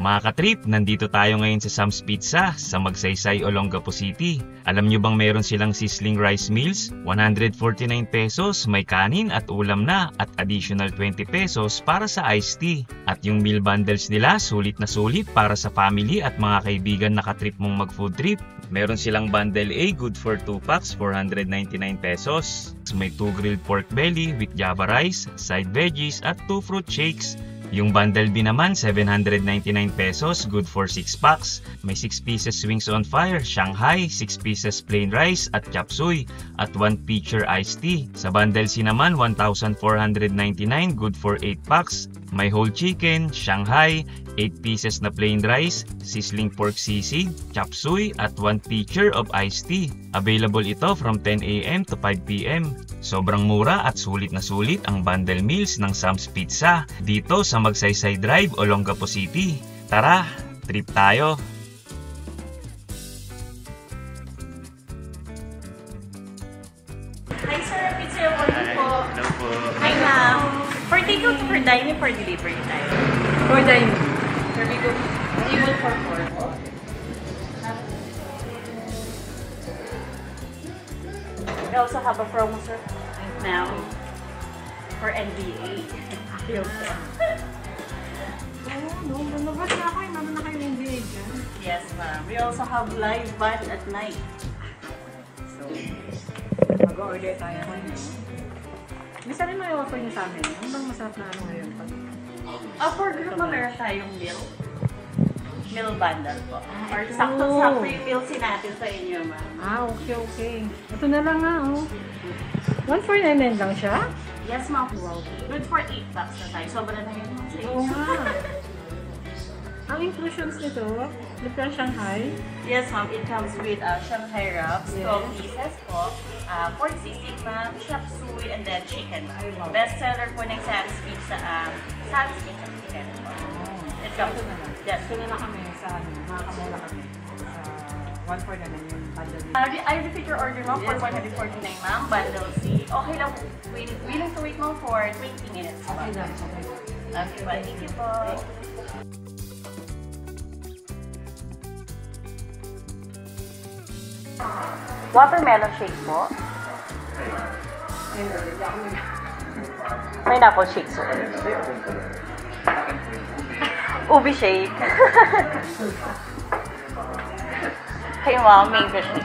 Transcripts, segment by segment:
Mga katrip, nandito tayo ngayon sa Sam's Pizza sa Magsaysay, Olongapo City. Alam nyo bang meron silang sizzling rice meals? 149 pesos, may kanin at ulam na at additional 20 pesos para sa iced tea. At yung meal bundles nila, sulit na sulit para sa family at mga kaibigan na katrip mong mag-food trip. Meron silang bundle A, good for 2 packs, 499 pesos. May 2 grilled pork belly with java rice, side veggies at 2 fruit shakes. Yung bundle B naman, 799 pesos, good for 6 packs. May 6 pieces wings on fire, Shanghai, 6 pieces plain rice at chop suey, at 1 pitcher iced tea. Sa bundle C naman, 1,499, good for 8 packs. May whole chicken, Shanghai, 8 pieces na plain rice, sizzling pork sisig, chop suey, at 1 pitcher of iced tea. Available ito from 10 a.m. to 5 p.m. Sobrang mura at sulit na sulit ang bundle meals ng Sam's Pizza dito sa Magsaysay Drive, Olongapo City. Tara, trip tayo! Hi sir, pizza your order po. Hello po. Hi ma'am. For takeout or for dining for delivery time? For dining. Sir, we go table for 4 po. We also have a promo sir now for NBA. No, lumabas na ako. Meron na kayo NBA dyan. Yes ma'am. We also have live band at night. So, Mag-order tayo ngayon. Bisa rin may offer niyo sa amin. Ano bang masarap na ano ngayon? for group ma'am, meron tayong meal bundle po. Or Oh. sakto-sakto yung meals natin sa inyo ma'am. Okay. Ito na lang nga, oh. 149 lang siya? Yes ma'am. Good for 8 packs na tayo. Sobra na yun ma'am sa Oo inyo. nga. Ang inclusions nito, Lipton Shanghai. Yes, ma'am. It comes with Shanghai wraps, Yes. 12 pieces po, pork sisig, ma'am, chop suey, and then chicken, ma'am. Best seller po ng Sam's Pizza, Sam's Pizza chicken po. It comes Ito na lang. yes. Ito na lang kami sa ano, makakamula kami. Sa 149 yung bundle. I repeat your order, ma'am, for Yes, 149, ma'am. Bundle C. Okay lang. Willing to wait, ma'am, for 20 minutes. Okay lang. Okay, well, thank you po. Watermelon shake po. Pineapple shake po. Ubi shake. Hey mom, mango shake.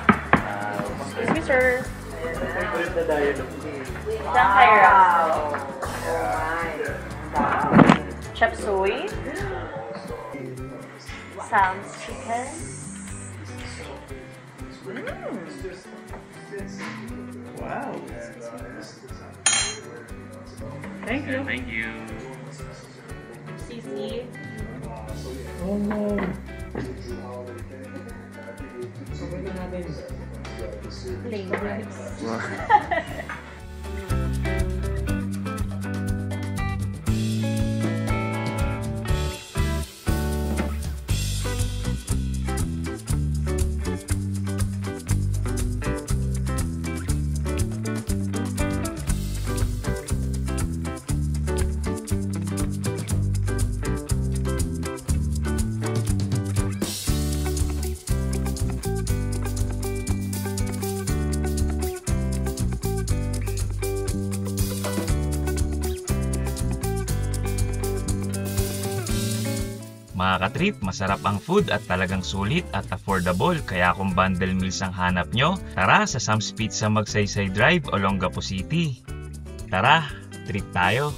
Excuse me, sir. Shanghai wraps. Chop suey. Sam's chicken. Wow! Thank you. Thank you. Sisig. Oh no. Sabay na natin. Plain rice. Mga katrip, masarap ang food at talagang sulit at affordable, kaya kung bundle meals ang hanap nyo, tara sa Sam's Pizza Magsaysay Drive, Olongapo City. Tara, trip tayo!